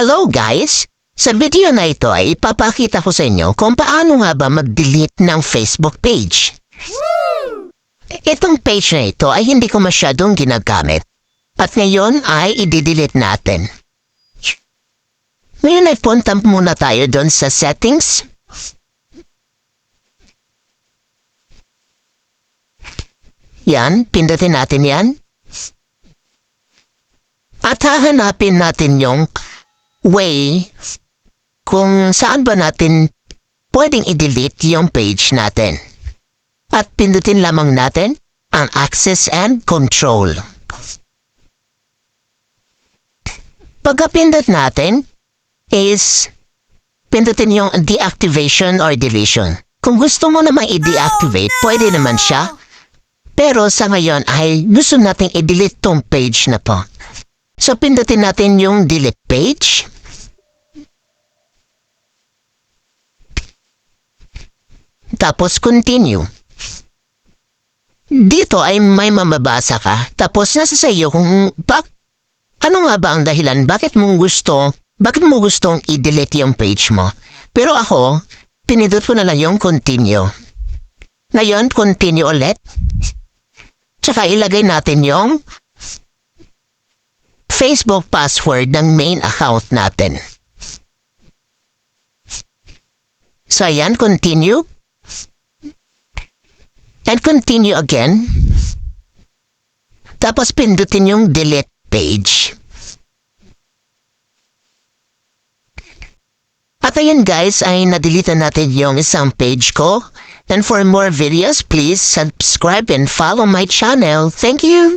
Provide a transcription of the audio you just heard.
Hello guys! Sa video na ito ay ipapakita ko sa inyo kung paano nga ba mag-delete ng Facebook page. Itong page na ito ay hindi ko masyadong ginagamit. At ngayon ay i-delete natin. Ngayon ay punta muna tayo doon sa settings. Yan, pindutin natin yan. At hahanapin natin yung way kung saan ba natin pwedeng i-delete yung page natin. At pindutin lamang natin ang access and control. Pagka-pindot natin is pindutin yung deactivation or deletion. Kung gusto mo namang i-deactivate, pwede naman siya. Pero sa ngayon ay gusto nating i-delete tong page na to. So pindutin natin yung delete page. Tapos continue. Dito ay may mamabasa ka. Tapos nasa sa iyo kung ano nga ba ang dahilan bakit mo gustong i-delete yung page mo. Pero ako, pinindot ko na lang yung continue. Ngayon, continue ulit. Tsaka ilagay natin yung Facebook password ng main account natin. So ayan, continue. And continue again. Tapos pindutin yung delete page. At ayan guys, ay na-delete natin yung isang page ko. And for more videos, please subscribe and follow my channel. Thank you!